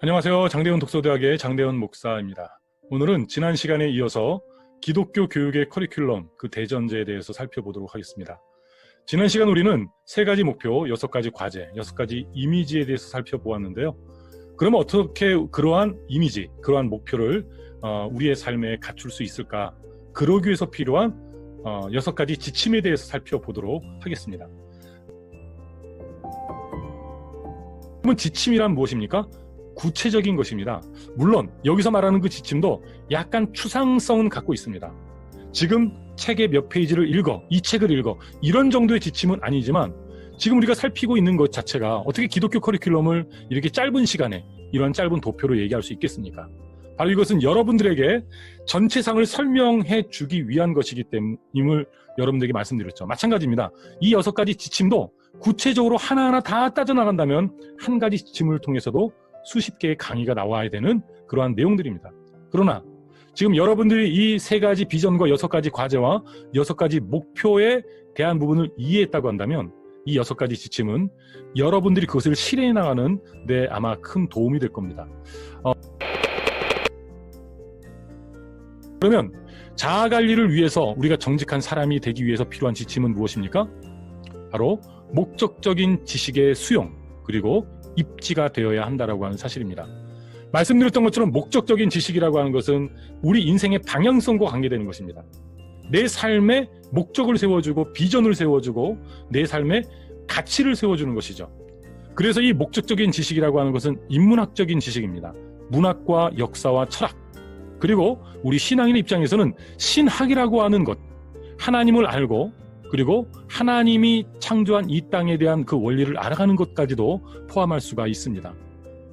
안녕하세요. 장대훈 독서대학의 장대훈 목사입니다. 오늘은 지난 시간에 이어서 기독교 교육의 커리큘럼, 그 대전제에 대해서 살펴보도록 하겠습니다. 지난 시간 우리는 3가지 목표, 6가지 과제, 6가지 이미지에 대해서 살펴보았는데요. 그러면 어떻게 그러한 이미지, 그러한 목표를 우리의 삶에 갖출 수 있을까? 그러기 위해서 필요한 6가지 지침에 대해서 살펴보도록 하겠습니다. 그러면 지침이란 무엇입니까? 구체적인 것입니다. 물론 여기서 말하는 그 지침도 약간 추상성은 갖고 있습니다. 지금 책의 몇 페이지를 읽어, 이 책을 읽어, 이런 정도의 지침은 아니지만 지금 우리가 살피고 있는 것 자체가 어떻게 기독교 커리큘럼을 이렇게 짧은 시간에 이런 짧은 도표로 얘기할 수 있겠습니까? 바로 이것은 여러분들에게 전체상을 설명해 주기 위한 것이기 때문임을 여러분들에게 말씀드렸죠. 마찬가지입니다. 이 6가지 지침도 구체적으로 하나하나 다 따져나간다면 한 가지 지침을 통해서도 수십 개의 강의가 나와야 되는 그러한 내용들입니다. 그러나 지금 여러분들이 이 3가지 비전과 6가지 과제와 6가지 목표에 대한 부분을 이해했다고 한다면 이 6가지 지침은 여러분들이 그것을 실행해 나가는 데 아마 큰 도움이 될 겁니다. 그러면 자아관리를 위해서 우리가 정직한 사람이 되기 위해서 필요한 지침은 무엇입니까? 바로 목적적인 지식의 수용, 그리고 입지가 되어야 한다라고 하는 사실입니다. 말씀드렸던 것처럼 목적적인 지식이라고 하는 것은 우리 인생의 방향성과 관계되는 것입니다. 내 삶에 목적을 세워주고 비전을 세워주고 내 삶에 가치를 세워주는 것이죠. 그래서 이 목적적인 지식이라고 하는 것은 인문학적인 지식입니다. 문학과 역사와 철학, 그리고 우리 신앙인의 입장에서는 신학이라고 하는 것, 하나님을 알고 그리고 하나님이 창조한 이 땅에 대한 그 원리를 알아가는 것까지도 포함할 수가 있습니다.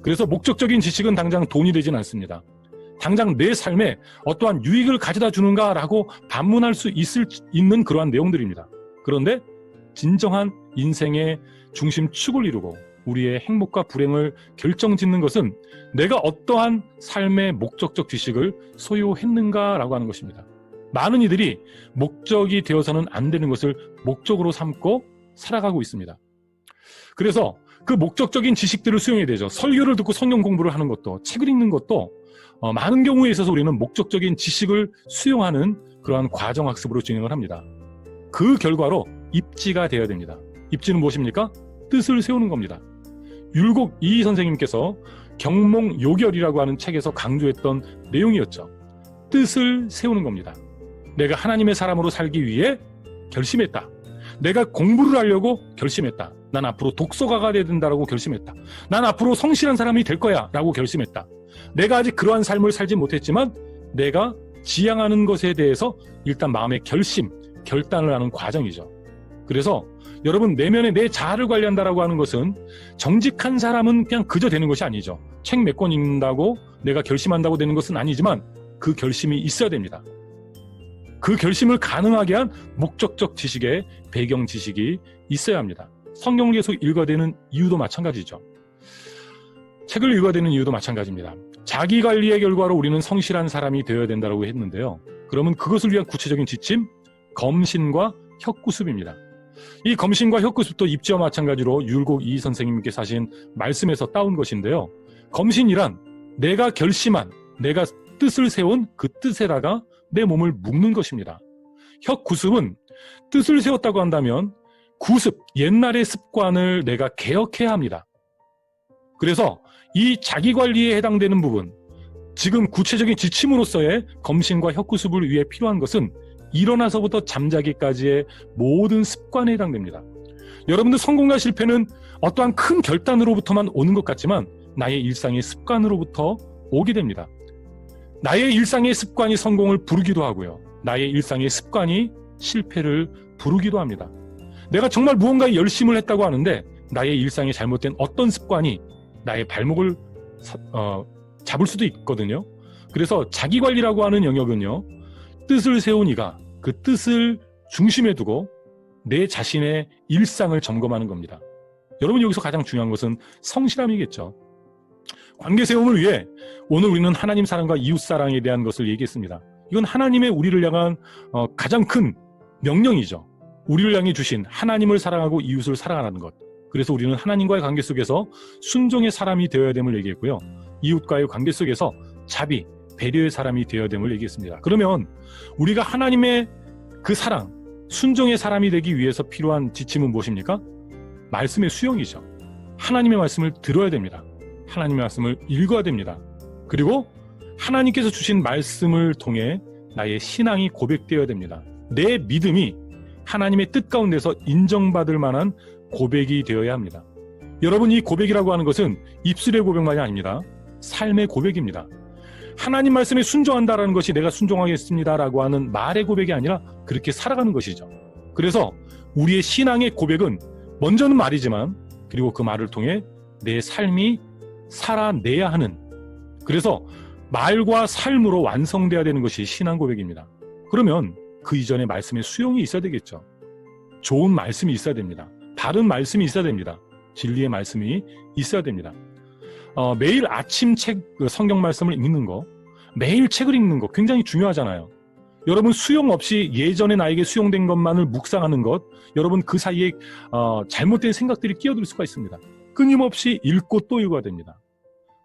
그래서 목적적인 지식은 당장 돈이 되진 않습니다. 당장 내 삶에 어떠한 유익을 가져다 주는가라고 반문할 수 있는 그러한 내용들입니다. 그런데 진정한 인생의 중심축을 이루고 우리의 행복과 불행을 결정짓는 것은 내가 어떠한 삶의 목적적 지식을 소유했는가라고 하는 것입니다. 많은 이들이 목적이 되어서는 안 되는 것을 목적으로 삼고 살아가고 있습니다. 그래서 그 목적적인 지식들을 수용해야 되죠. 설교를 듣고 성경 공부를 하는 것도, 책을 읽는 것도 많은 경우에 있어서 우리는 목적적인 지식을 수용하는 그러한 과정학습으로 진행을 합니다. 그 결과로 입지가 되어야 됩니다. 입지는 무엇입니까? 뜻을 세우는 겁니다. 율곡 이희 선생님께서 경몽요결이라고 하는 책에서 강조했던 내용이었죠. 뜻을 세우는 겁니다. 내가 하나님의 사람으로 살기 위해 결심했다. 내가 공부를 하려고 결심했다. 난 앞으로 독서가가 돼야 된다라고 결심했다. 난 앞으로 성실한 사람이 될 거야 라고 결심했다. 내가 아직 그러한 삶을 살지 못했지만 내가 지향하는 것에 대해서 일단 마음의 결심, 결단을 하는 과정이죠. 그래서 여러분, 내면의 내 자아를 관리한다라고 하는 것은 정직한 사람은 그냥 그저 되는 것이 아니죠. 책 몇 권 읽는다고 내가 결심한다고 되는 것은 아니지만 그 결심이 있어야 됩니다. 그 결심을 가능하게 한 목적적 지식의 배경 지식이 있어야 합니다. 성경을 계속 읽어야 되는 이유도 마찬가지죠. 책을 읽어야 되는 이유도 마찬가지입니다. 자기관리의 결과로 우리는 성실한 사람이 되어야 된다고 했는데요. 그러면 그것을 위한 구체적인 지침, 검신과 혁구습입니다. 이 검신과 혁구습도 입지와 마찬가지로 율곡 이희 선생님께서 하신 말씀에서 따온 것인데요. 검신이란 내가 결심한, 내가 뜻을 세운 그 뜻에다가 내 몸을 묶는 것입니다. 혁구습은 뜻을 세웠다고 한다면 구습, 옛날의 습관을 내가 개혁해야 합니다. 그래서 이 자기관리에 해당되는 부분, 지금 구체적인 지침으로서의 검신과 혁구습을 위해 필요한 것은 일어나서부터 잠자기까지의 모든 습관에 해당됩니다. 여러분들 성공과 실패는 어떠한 큰 결단으로부터만 오는 것 같지만 나의 일상의 습관으로부터 오게 됩니다. 나의 일상의 습관이 성공을 부르기도 하고요. 나의 일상의 습관이 실패를 부르기도 합니다. 내가 정말 무언가에 열심을 했다고 하는데 나의 일상에 잘못된 어떤 습관이 나의 발목을 잡을 수도 있거든요. 그래서 자기관리라고 하는 영역은요, 뜻을 세운 이가 그 뜻을 중심에 두고 내 자신의 일상을 점검하는 겁니다. 여러분, 여기서 가장 중요한 것은 성실함이겠죠. 관계 세움을 위해 오늘 우리는 하나님 사랑과 이웃 사랑에 대한 것을 얘기했습니다. 이건 하나님의 우리를 향한 가장 큰 명령이죠. 우리를 향해 주신 하나님을 사랑하고 이웃을 사랑하는 것. 그래서 우리는 하나님과의 관계 속에서 순종의 사람이 되어야 됨을 얘기했고요. 이웃과의 관계 속에서 자비, 배려의 사람이 되어야 됨을 얘기했습니다. 그러면 우리가 하나님의 그 사랑, 순종의 사람이 되기 위해서 필요한 지침은 무엇입니까? 말씀의 수용이죠. 하나님의 말씀을 들어야 됩니다. 하나님의 말씀을 읽어야 됩니다. 그리고 하나님께서 주신 말씀을 통해 나의 신앙이 고백되어야 됩니다. 내 믿음이 하나님의 뜻 가운데서 인정받을 만한 고백이 되어야 합니다. 여러분, 이 고백이라고 하는 것은 입술의 고백만이 아닙니다. 삶의 고백입니다. 하나님 말씀에 순종한다라는 것이 내가 순종하겠습니다라고 하는 말의 고백이 아니라 그렇게 살아가는 것이죠. 그래서 우리의 신앙의 고백은 먼저는 말이지만 그리고 그 말을 통해 내 삶이 살아내야 하는, 그래서 말과 삶으로 완성돼야 되는 것이 신앙 고백입니다. 그러면 그 이전에 말씀의 수용이 있어야 되겠죠. 좋은 말씀이 있어야 됩니다. 바른 말씀이 있어야 됩니다. 진리의 말씀이 있어야 됩니다. 매일 아침 성경 말씀을 읽는 거, 매일 책을 읽는 거 굉장히 중요하잖아요. 여러분, 수용 없이 예전에 나에게 수용된 것만을 묵상하는 것, 여러분 그 사이에 잘못된 생각들이 끼어들 수가 있습니다. 끊임없이 읽고 또 읽어야 됩니다.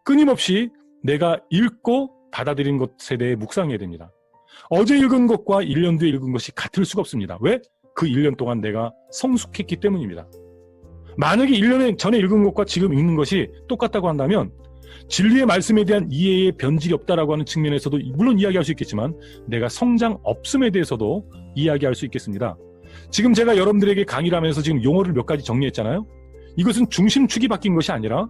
끊임없이 내가 읽고 받아들인 것에 대해 묵상해야 됩니다. 어제 읽은 것과 1년 뒤에 읽은 것이 같을 수가 없습니다. 왜? 그 1년 동안 내가 성숙했기 때문입니다. 만약에 1년 전에 읽은 것과 지금 읽는 것이 똑같다고 한다면 진리의 말씀에 대한 이해에 변질이 없다라고 하는 측면에서도 물론 이야기할 수 있겠지만 내가 성장 없음에 대해서도 이야기할 수 있겠습니다. 지금 제가 여러분들에게 강의를 하면서 지금 용어를 몇 가지 정리했잖아요. 이것은 중심축이 바뀐 것이 아니라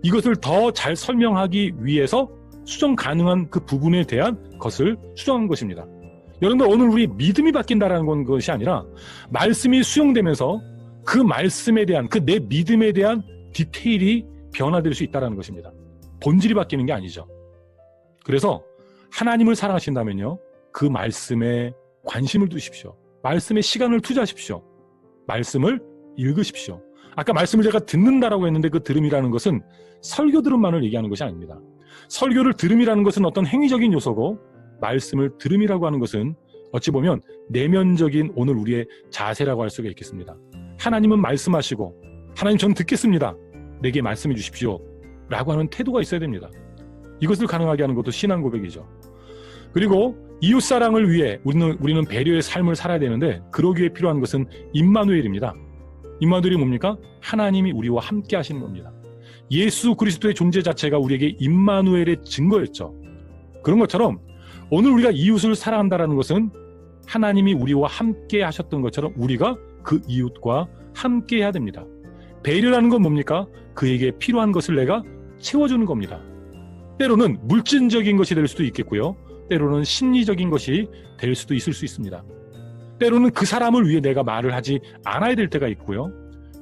이것을 더 잘 설명하기 위해서 수정 가능한 그 부분에 대한 것을 수정한 것입니다. 여러분들, 오늘 우리 믿음이 바뀐다라는 것이 아니라 말씀이 수용되면서 그 말씀에 대한, 그 내 믿음에 대한 디테일이 변화될 수 있다는 것입니다. 본질이 바뀌는 게 아니죠. 그래서 하나님을 사랑하신다면요, 그 말씀에 관심을 두십시오. 말씀에 시간을 투자하십시오. 말씀을 읽으십시오. 아까 말씀을 제가 듣는다라고 했는데 그 들음이라는 것은 설교 들음만을 얘기하는 것이 아닙니다. 설교를 들음이라는 것은 어떤 행위적인 요소고, 말씀을 들음이라고 하는 것은 어찌 보면 내면적인 오늘 우리의 자세라고 할 수가 있겠습니다. 하나님은 말씀하시고, 하나님 전 듣겠습니다, 내게 말씀해 주십시오 라고 하는 태도가 있어야 됩니다. 이것을 가능하게 하는 것도 신앙 고백이죠. 그리고 이웃사랑을 위해 우리는 배려의 삶을 살아야 되는데, 그러기 위해 필요한 것은 임마누엘입니다. 임마누엘이 뭡니까? 하나님이 우리와 함께 하시는 겁니다. 예수 그리스도의 존재 자체가 우리에게 임마누엘의 증거였죠. 그런 것처럼 오늘 우리가 이웃을 사랑한다는 것은 하나님이 우리와 함께 하셨던 것처럼 우리가 그 이웃과 함께 해야 됩니다. 배려라는 건 뭡니까? 그에게 필요한 것을 내가 채워주는 겁니다. 때로는 물질적인 것이 될 수도 있겠고요. 때로는 심리적인 것이 될 수도 있을 수 있습니다. 때로는 그 사람을 위해 내가 말을 하지 않아야 될 때가 있고요.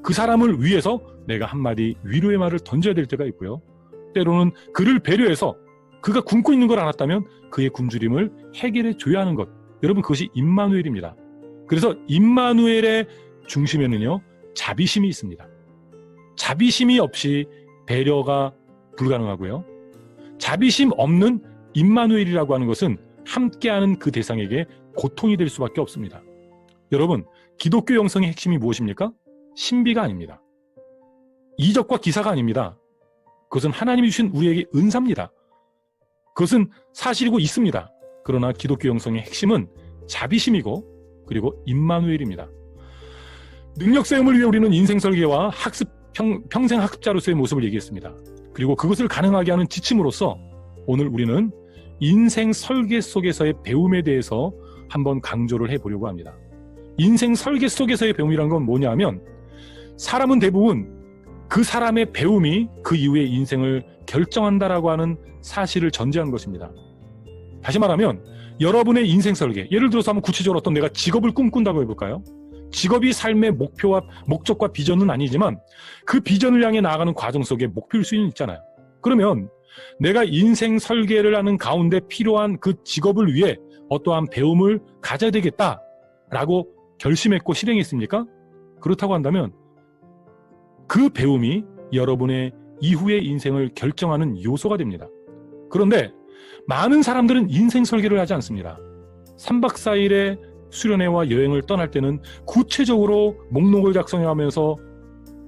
그 사람을 위해서 내가 한마디 위로의 말을 던져야 될 때가 있고요. 때로는 그를 배려해서 그가 굶고 있는 걸 알았다면 그의 굶주림을 해결해 줘야 하는 것. 여러분, 그것이 임마누엘입니다. 그래서 임마누엘의 중심에는요, 자비심이 있습니다. 자비심이 없이 배려가 불가능하고요. 자비심 없는 임마누엘이라고 하는 것은 함께하는 그 대상에게 고통이 될 수밖에 없습니다. 여러분, 기독교 영성의 핵심이 무엇입니까? 신비가 아닙니다. 이적과 기사가 아닙니다. 그것은 하나님이 주신 우리에게 은사입니다. 그것은 사실이고 있습니다. 그러나 기독교 영성의 핵심은 자비심이고 그리고 임마누엘입니다. 능력 세움을 위해 우리는 인생 설계와 평생 학습자로서의 모습을 얘기했습니다. 그리고 그것을 가능하게 하는 지침으로서 오늘 우리는 인생 설계 속에서의 배움에 대해서 한번 강조를 해보려고 합니다. 인생 설계 속에서의 배움이란 건 뭐냐 하면, 사람은 대부분 그 사람의 배움이 그 이후의 인생을 결정한다라고 하는 사실을 전제한 것입니다. 다시 말하면 여러분의 인생 설계, 예를 들어서 한번 구체적으로 어떤 내가 직업을 꿈꾼다고 해볼까요? 직업이 삶의 목표와 목적과 비전은 아니지만 그 비전을 향해 나아가는 과정 속에 목표일 수는 있잖아요. 그러면 내가 인생 설계를 하는 가운데 필요한 그 직업을 위해 어떠한 배움을 가져야 되겠다라고 결심했고 실행했습니까? 그렇다고 한다면 그 배움이 여러분의 이후의 인생을 결정하는 요소가 됩니다. 그런데 많은 사람들은 인생 설계를 하지 않습니다. 3박 4일의 수련회와 여행을 떠날 때는 구체적으로 목록을 작성하면서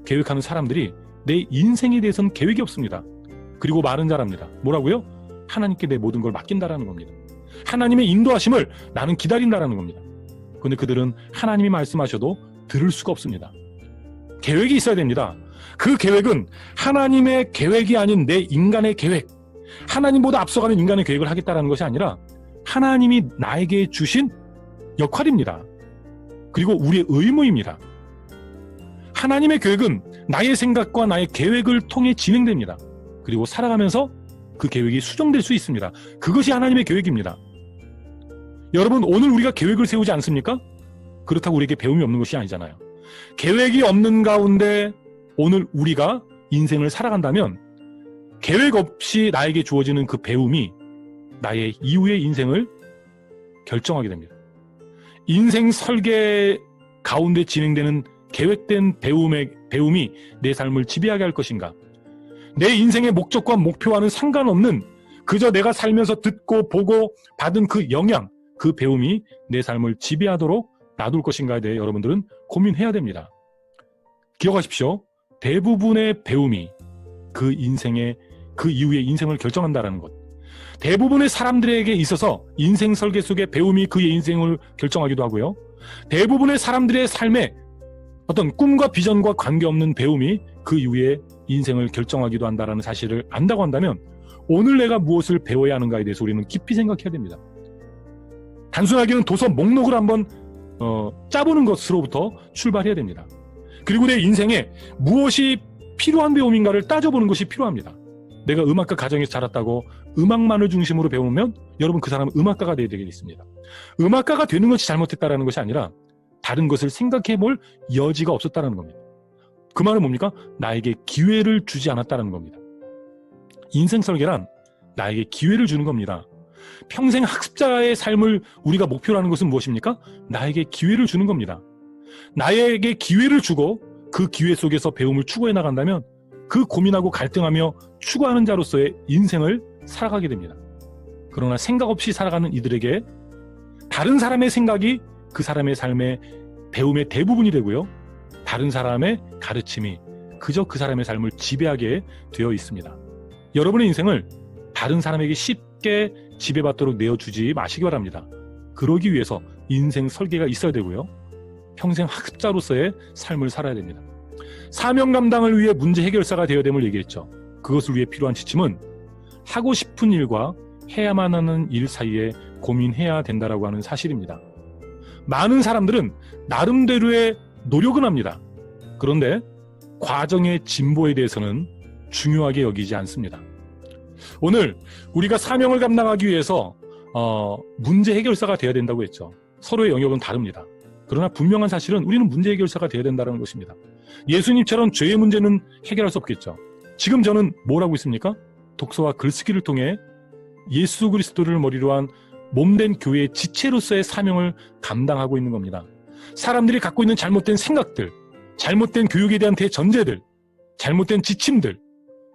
계획하는 사람들이 내 인생에 대해서는 계획이 없습니다. 그리고 마른 자랍니다. 뭐라고요? 하나님께 내 모든 걸 맡긴다라는 겁니다. 하나님의 인도하심을 나는 기다린다라는 겁니다. 그런데 그들은 하나님이 말씀하셔도 들을 수가 없습니다. 계획이 있어야 됩니다. 그 계획은 하나님의 계획이 아닌 내 인간의 계획, 하나님보다 앞서가는 인간의 계획을 하겠다라는 것이 아니라 하나님이 나에게 주신 역할입니다. 그리고 우리의 의무입니다. 하나님의 계획은 나의 생각과 나의 계획을 통해 진행됩니다. 그리고 살아가면서 그 계획이 수정될 수 있습니다. 그것이 하나님의 계획입니다. 여러분, 오늘 우리가 계획을 세우지 않습니까? 그렇다고 우리에게 배움이 없는 것이 아니잖아요. 계획이 없는 가운데 오늘 우리가 인생을 살아간다면 계획 없이 나에게 주어지는 그 배움이 나의 이후의 인생을 결정하게 됩니다. 인생 설계 가운데 진행되는 계획된 배움이 내 삶을 지배하게 할 것인가? 내 인생의 목적과 목표와는 상관없는 그저 내가 살면서 듣고 보고 받은 그 영향, 그 배움이 내 삶을 지배하도록 놔둘 것인가에 대해 여러분들은 고민해야 됩니다. 기억하십시오. 대부분의 배움이 그 이후의 인생을 결정한다는 것. 대부분의 사람들에게 있어서 인생 설계 속의 배움이 그의 인생을 결정하기도 하고요. 대부분의 사람들의 삶에 어떤 꿈과 비전과 관계없는 배움이 그 이후의 인생을 결정하기도 한다는 사실을 안다고 한다면 오늘 내가 무엇을 배워야 하는가에 대해서 우리는 깊이 생각해야 됩니다. 단순하게는 도서 목록을 한번 짜보는 것으로부터 출발해야 됩니다. 그리고 내 인생에 무엇이 필요한 배움인가를 따져보는 것이 필요합니다. 내가 음악가 가정에서 자랐다고 음악만을 중심으로 배우면 여러분 그 사람은 음악가가 되어야 되겠습니다. 음악가가 되는 것이 잘못했다는 것이 아니라 다른 것을 생각해 볼 여지가 없었다는 겁니다. 그 말은 뭡니까? 나에게 기회를 주지 않았다는 겁니다. 인생 설계란 나에게 기회를 주는 겁니다. 평생 학습자의 삶을 우리가 목표로 하는 것은 무엇입니까? 나에게 기회를 주는 겁니다. 나에게 기회를 주고 그 기회 속에서 배움을 추구해 나간다면 그 고민하고 갈등하며 추구하는 자로서의 인생을 살아가게 됩니다. 그러나 생각 없이 살아가는 이들에게 다른 사람의 생각이 그 사람의 삶의 배움의 대부분이 되고요. 다른 사람의 가르침이 그저 그 사람의 삶을 지배하게 되어 있습니다. 여러분의 인생을 다른 사람에게 쉽게 지배받도록 내어주지 마시기 바랍니다. 그러기 위해서 인생 설계가 있어야 되고요. 평생 학습자로서의 삶을 살아야 됩니다. 사명 감당을 위해 문제 해결사가 되어야 됨을 얘기했죠. 그것을 위해 필요한 지침은 하고 싶은 일과 해야만 하는 일 사이에 고민해야 된다라고 하는 사실입니다. 많은 사람들은 나름대로의 노력은 합니다. 그런데 과정의 진보에 대해서는 중요하게 여기지 않습니다. 오늘 우리가 사명을 감당하기 위해서 문제 해결사가 되어야 된다고 했죠. 서로의 영역은 다릅니다. 그러나 분명한 사실은 우리는 문제 해결사가 되어야 된다는 것입니다. 예수님처럼 죄의 문제는 해결할 수 없겠죠. 지금 저는 뭘 하고 있습니까? 독서와 글쓰기를 통해 예수 그리스도를 머리로 한 몸된 교회의 지체로서의 사명을 감당하고 있는 겁니다. 사람들이 갖고 있는 잘못된 생각들, 잘못된 교육에 대한 대전제들, 잘못된 지침들,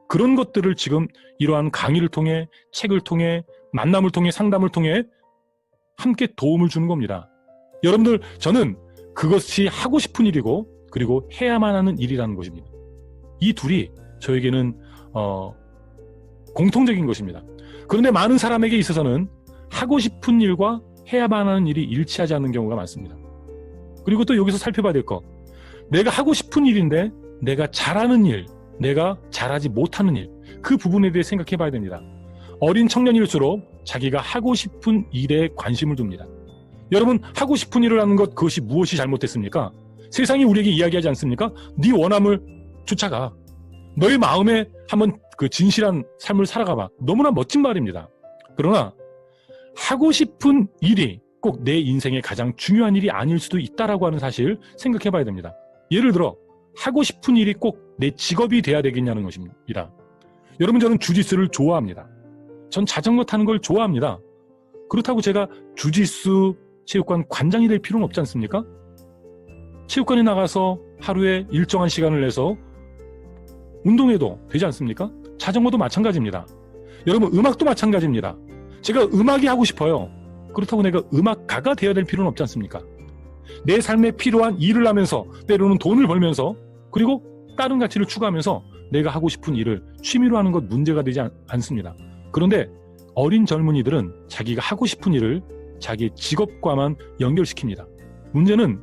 그런 것들을 지금 이러한 강의를 통해, 책을 통해, 만남을 통해, 상담을 통해 함께 도움을 주는 겁니다. 여러분들, 저는 그것이 하고 싶은 일이고 그리고 해야만 하는 일이라는 것입니다. 이 둘이 저에게는 공통적인 것입니다. 그런데 많은 사람에게 있어서는 하고 싶은 일과 해야만 하는 일이 일치하지 않는 경우가 많습니다. 그리고 또 여기서 살펴봐야 될 것, 내가 하고 싶은 일인데 내가 잘하는 일, 내가 잘하지 못하는 일, 그 부분에 대해 생각해 봐야 됩니다. 어린 청년일수록 자기가 하고 싶은 일에 관심을 둡니다. 여러분, 하고 싶은 일을 하는 것, 그것이 무엇이 잘못됐습니까? 세상이 우리에게 이야기하지 않습니까? 네 원함을 쫓아가. 너의 마음에 한번 그 진실한 삶을 살아가봐. 너무나 멋진 말입니다. 그러나 하고 싶은 일이 꼭 내 인생의 가장 중요한 일이 아닐 수도 있다라고 하는 사실 생각해 봐야 됩니다. 예를 들어 하고 싶은 일이 꼭 내 직업이 돼야 되겠냐는 것입니다. 여러분, 저는 주짓수를 좋아합니다. 전 자전거 타는 걸 좋아합니다. 그렇다고 제가 주짓수 체육관 관장이 될 필요는 없지 않습니까? 체육관에 나가서 하루에 일정한 시간을 내서 운동해도 되지 않습니까? 자전거도 마찬가지입니다. 여러분, 음악도 마찬가지입니다. 제가 음악이 하고 싶어요. 그렇다고 내가 음악가가 되어야 될 필요는 없지 않습니까? 내 삶에 필요한 일을 하면서, 때로는 돈을 벌면서, 그리고 다른 가치를 추구하면서 내가 하고 싶은 일을 취미로 하는 것 문제가 되지 않습니다. 그런데 어린 젊은이들은 자기가 하고 싶은 일을 자기의 직업과만 연결시킵니다. 문제는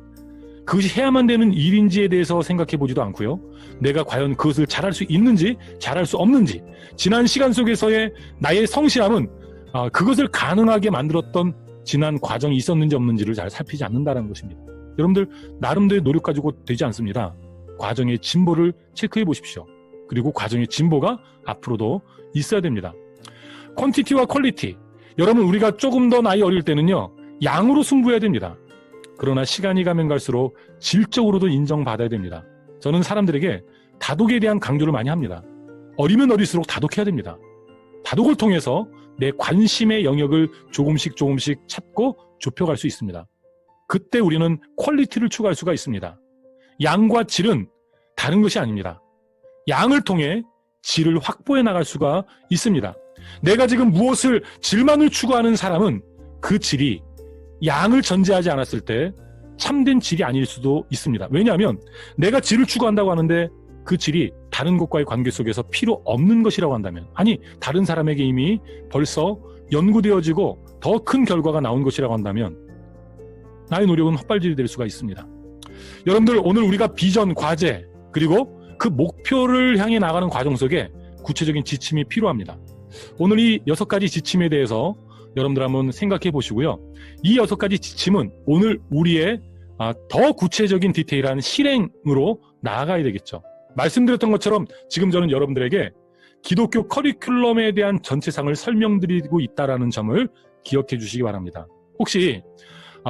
그것이 해야만 되는 일인지에 대해서 생각해 보지도 않고요. 내가 과연 그것을 잘할 수 있는지 잘할 수 없는지, 지난 시간 속에서의 나의 성실함은 그것을 가능하게 만들었던 지난 과정이 있었는지 없는지를 잘 살피지 않는다는 것입니다. 여러분들 나름대로의 노력 가지고 되지 않습니다. 과정의 진보를 체크해 보십시오. 그리고 과정의 진보가 앞으로도 있어야 됩니다. 퀀티티와 퀄리티. 여러분, 우리가 조금 더 나이 어릴 때는요, 양으로 승부해야 됩니다. 그러나 시간이 가면 갈수록 질적으로도 인정받아야 됩니다. 저는 사람들에게 다독에 대한 강조를 많이 합니다. 어리면 어릴수록 다독해야 됩니다. 다독을 통해서 내 관심의 영역을 조금씩 찾고 좁혀갈 수 있습니다. 그때 우리는 퀄리티를 추구할 수가 있습니다. 양과 질은 다른 것이 아닙니다. 양을 통해 질을 확보해 나갈 수가 있습니다. 내가 지금 무엇을 질만을 추구하는 사람은 그 질이 양을 전제하지 않았을 때 참된 질이 아닐 수도 있습니다. 왜냐하면 내가 질을 추구한다고 하는데 그 질이 다른 것과의 관계 속에서 필요 없는 것이라고 한다면, 아니 다른 사람에게 이미 벌써 연구되어지고 더 큰 결과가 나온 것이라고 한다면 나의 노력은 헛발질이 될 수가 있습니다. 여러분들, 오늘 우리가 비전, 과제, 그리고 그 목표를 향해 나가는 과정 속에 구체적인 지침이 필요합니다. 오늘 이 6가지 지침에 대해서 여러분들 한번 생각해 보시고요. 이 6가지 지침은 오늘 우리의 더 구체적인 디테일한 실행으로 나아가야 되겠죠. 말씀드렸던 것처럼 지금 저는 여러분들에게 기독교 커리큘럼에 대한 전체상을 설명드리고 있다는 점을 기억해 주시기 바랍니다. 혹시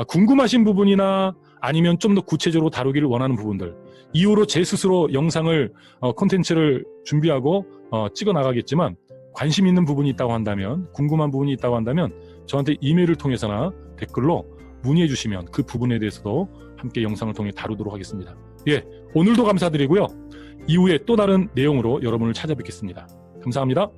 궁금하신 부분이나 아니면 좀 더 구체적으로 다루기를 원하는 부분들, 이후로 제 스스로 영상을 콘텐츠를 준비하고 찍어 나가겠지만 관심 있는 부분이 있다고 한다면, 궁금한 부분이 있다고 한다면 저한테 이메일을 통해서나 댓글로 문의해 주시면 그 부분에 대해서도 함께 영상을 통해 다루도록 하겠습니다. 예, 오늘도 감사드리고요. 이후에 또 다른 내용으로 여러분을 찾아뵙겠습니다. 감사합니다.